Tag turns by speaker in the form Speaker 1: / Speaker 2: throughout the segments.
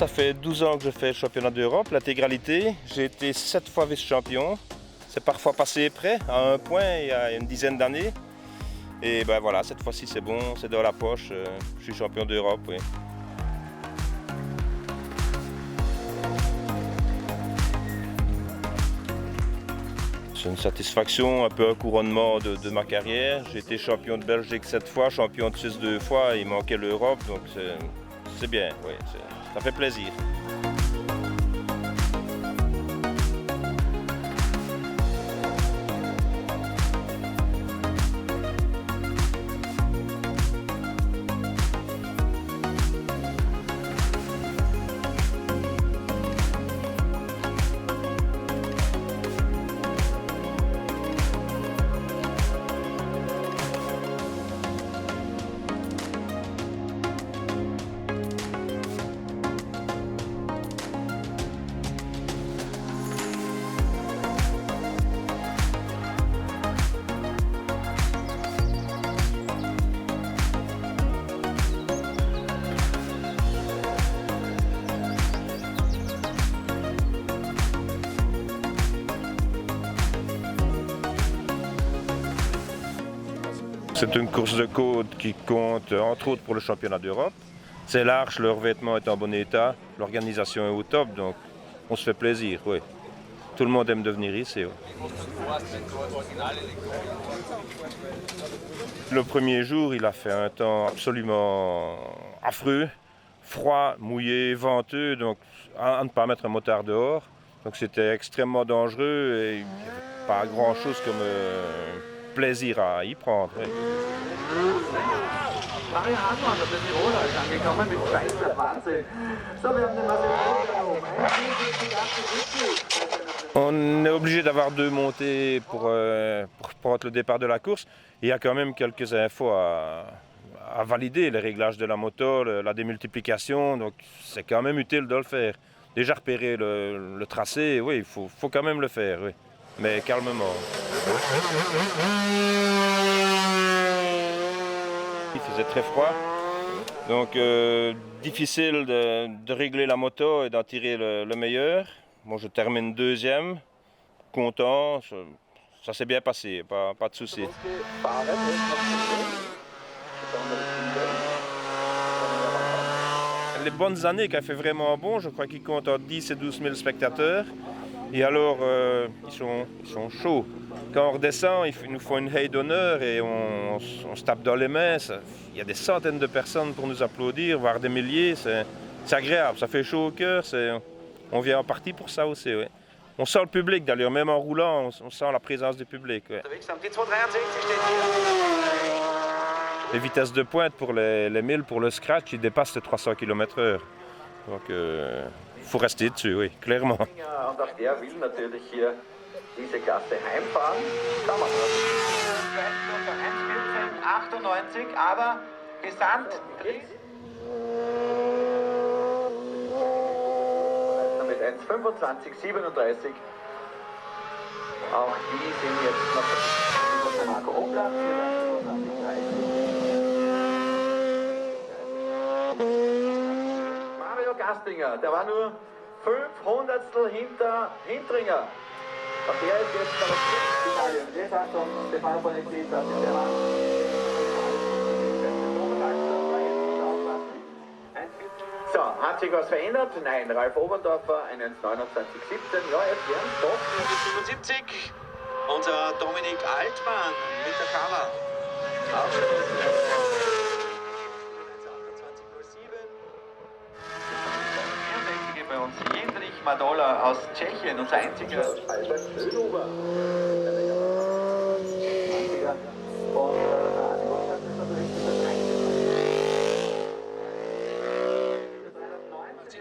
Speaker 1: Ça fait 12 ans que je fais le championnat d'Europe, l'intégralité. J'ai été 7 fois vice-champion. C'est parfois passé près, à un point, il y a une dizaine d'années. Et ben voilà, cette fois-ci c'est bon, c'est dans la poche. Je suis champion d'Europe, oui. C'est une satisfaction, un peu un couronnement de ma carrière. J'ai été champion de Belgique 7 fois, champion de Suisse 2 fois, il manquait l'Europe, donc c'est bien, oui, ça fait plaisir. C'est une course de côte qui compte entre autres pour le championnat d'Europe. C'est large, le revêtement est en bon état, l'organisation est au top, donc on se fait plaisir, oui. Tout le monde aime de venir ici. Oui. Le premier jour, il a fait un temps absolument affreux, froid, mouillé, venteux, donc à ne pas mettre un motard dehors. Donc c'était extrêmement dangereux et il n'y avait pas grand-chose comme plaisir à y prendre. Oui.
Speaker 2: Mario Hartmann, der Tiroler, ist angekommen mit Schweizer Wahnsinn. So, wir haben den Mario.
Speaker 1: On est obligé d'avoir 2 montées pour prendre le départ de la course. Il y a quand même quelques infos à valider, les réglages de la moto, la démultiplication, donc c'est quand même utile de le faire. Déjà repérer le tracé, oui, il faut quand même le faire, oui, mais calmement. Il faisait très froid, donc difficile de régler la moto et d'en tirer le meilleur. Bon, je termine 2e, content, ça s'est bien passé, pas de souci. Les bonnes années qui a fait vraiment bon, je crois qu'ils comptent entre 10 et 12 000 spectateurs. Et alors, ils sont chauds. Quand on redescend, ils nous font une haie d'honneur et on se tape dans les mains. Il y a des centaines de personnes pour nous applaudir, voire des milliers. C'est agréable, ça fait chaud au cœur. On vient en partie pour ça aussi. Oui. On sent le public d'ailleurs, même en roulant, on sent la présence du public. Oui. Les vitesses de pointe pour les 1000, pour le scratch, ils dépassent les 300 km/h. Donc, il faut rester dessus, oui, clairement.
Speaker 2: Diese Klasse heimfahren, kann man das. 1,14,98, aber gesamt mit 1,25,37. Auch die sind jetzt noch Marco Obler für 1,25,30. Mario Gastinger, der war nur 500stel hinter Hintringer. Der ist jetzt aber Italien. Der sagt schon, Stefano Bonetti, das ist der Mann. So, hat sich was verändert? Nein, Ralf Oberndorfer, 1,29,17. Ja, jetzt werden es doch. 75. Unser Dominik Altmann mit der Kamera. Bei uns Jendrich Madola aus Tschechien, unser einziger. Albert Schönhuber.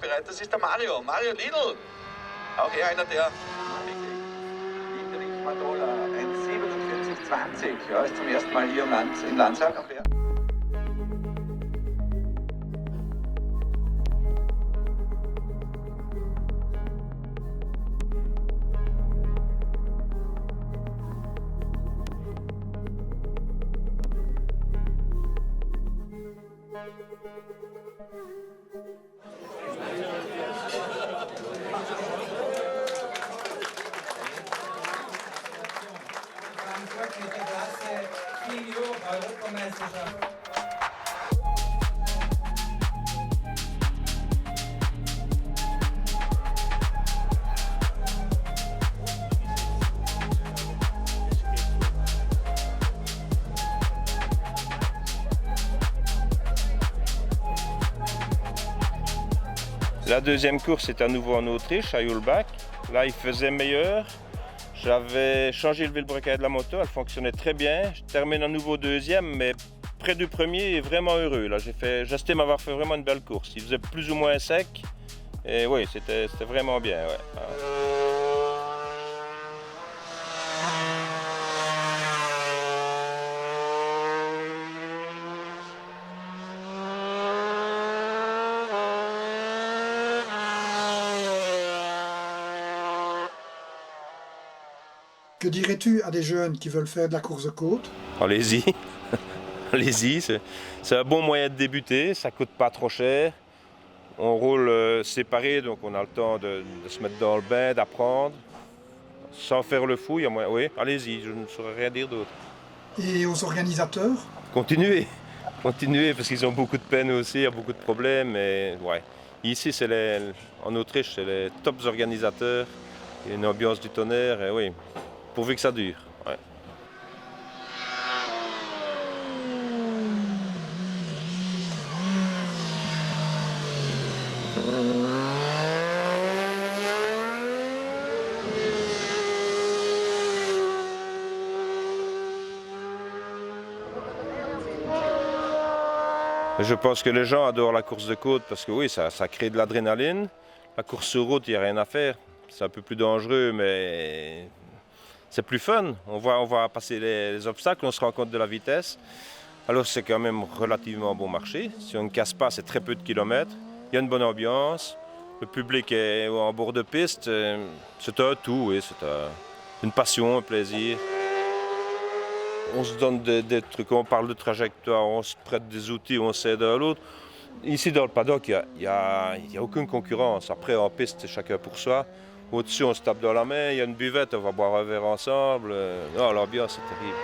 Speaker 2: Bereit, das ist der Mario Lidl. Auch er einer der. Jendrich Madola, 1,47,20. Ja, ist zum ersten Mal hier in Landshut. Auch er.
Speaker 1: La deuxième course est à nouveau en Autriche, à Julbach. Là, il faisait meilleur. J'avais changé le vilebrequin de la moto, elle fonctionnait très bien. Je termine à nouveau deuxième, mais près du premier et vraiment heureux. Là, j'estime avoir fait vraiment une belle course. Il faisait plus ou moins sec. Et oui, c'était vraiment bien. Ouais.
Speaker 3: Que dirais-tu à des jeunes qui veulent faire de la course de côte?
Speaker 1: Allez-y, allez-y, c'est un bon moyen de débuter, ça coûte pas trop cher. On roule séparé, donc on a le temps de se mettre dans le bain, d'apprendre, sans faire le fou. Oui, allez-y, je ne saurais rien dire d'autre.
Speaker 3: Et aux organisateurs?
Speaker 1: Continuez, continuez, parce qu'ils ont beaucoup de peine aussi, il y a beaucoup de problèmes. Mais ouais. Ici, en Autriche, c'est les tops organisateurs, il y a une ambiance du tonnerre, et oui. Pourvu que ça dure. Ouais. Je pense que les gens adorent la course de côte parce que oui, ça crée de l'adrénaline. La course sur route, il n'y a rien à faire. C'est un peu plus dangereux, mais c'est plus fun. On va passer les obstacles, on se rend compte de la vitesse. Alors c'est quand même relativement bon marché. Si on ne casse pas, c'est très peu de kilomètres. Il y a une bonne ambiance. Le public est en bord de piste. C'est un tout, oui. C'est une passion, un plaisir. On se donne des trucs, on parle de trajectoire, on se prête des outils, on s'aide à l'autre. Ici dans le paddock, il n'y a aucune concurrence. Après en piste, c'est chacun pour soi. Au-dessus, on se tape dans la main, il y a une buvette, on va boire un verre ensemble. Non, l'ambiance, c'est terrible.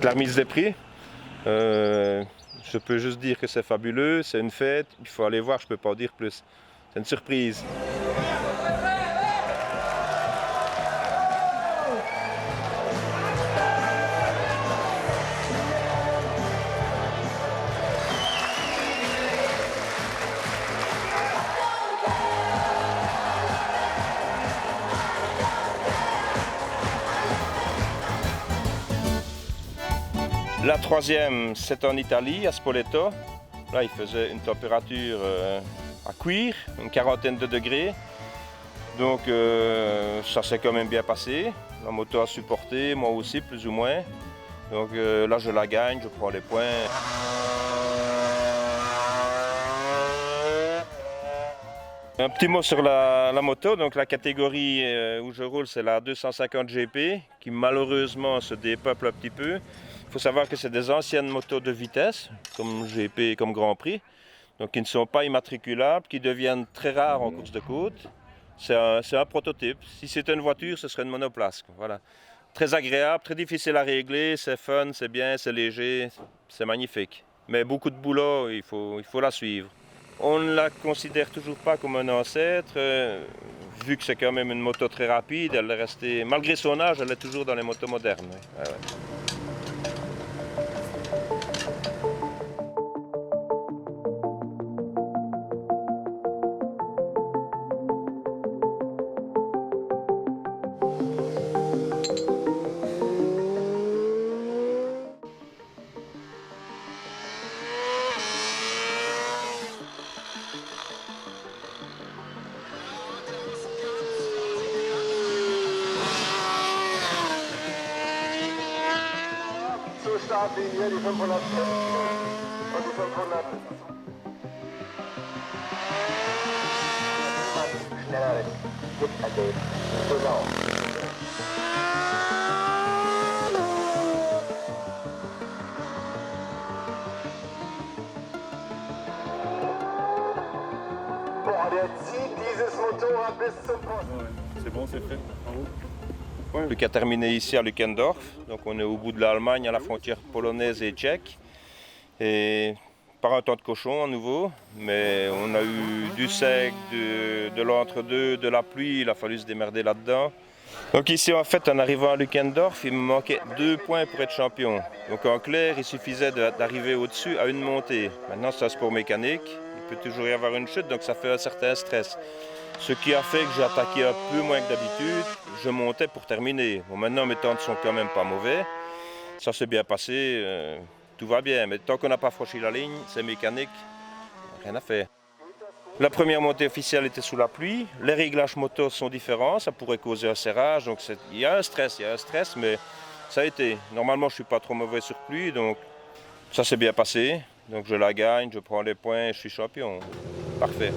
Speaker 1: La remise des prix, je peux juste dire que c'est fabuleux, c'est une fête, il faut aller voir, je ne peux pas en dire plus. C'est une surprise. La troisième, c'est en Italie, à Spoleto. Là, il faisait une température à cuire, une quarantaine de degrés. Donc, ça s'est quand même bien passé. La moto a supporté, moi aussi, plus ou moins. Donc là, je la gagne, je prends les points. Un petit mot sur la moto. Donc, la catégorie où je roule, c'est la 250 GP, qui malheureusement se dépeuple un petit peu. Il faut savoir que c'est des anciennes motos de vitesse, comme GP, comme Grand Prix, donc qui ne sont pas immatriculables, qui deviennent très rares en course de côte. C'est un prototype. Si c'était une voiture, ce serait une monoplace. Voilà. Très agréable, très difficile à régler, c'est fun, c'est bien, c'est léger, c'est magnifique. Mais beaucoup de boulot, il faut la suivre. On ne la considère toujours pas comme un ancêtre, vu que c'est quand même une moto très rapide, elle est restée, malgré son âge, elle est toujours dans les motos modernes. Oui. Ouais, ouais.
Speaker 4: Hier die 500 und die 500. Schneller gibt ergeben. Genau. Boah, der zieht dieses Motorrad bis zum Posten.
Speaker 5: C'est bon, c'est fait. En haut.
Speaker 1: Qui a terminé ici à Lückendorf, donc on est au bout de l'Allemagne, à la frontière polonaise et tchèque, et par un temps de cochon à nouveau, mais on a eu du sec, de l'entre-deux, de la pluie, il a fallu se démerder là-dedans. Donc ici en fait en arrivant à Lückendorf, il me manquait 2 points pour être champion. Donc en clair, il suffisait d'arriver au-dessus à une montée. Maintenant c'est un sport mécanique, il peut toujours y avoir une chute, donc ça fait un certain stress. Ce qui a fait que j'ai attaqué un peu moins que d'habitude, je montais pour terminer. Bon, maintenant mes temps ne sont quand même pas mauvais, ça s'est bien passé, tout va bien. Mais tant qu'on n'a pas franchi la ligne, c'est mécanique, rien à faire. La première montée officielle était sous la pluie, les réglages moto sont différents, ça pourrait causer un serrage, donc il y a un stress, mais ça a été. Normalement je ne suis pas trop mauvais sur pluie, donc ça s'est bien passé. Donc je la gagne, je prends les points, je suis champion. Parfait.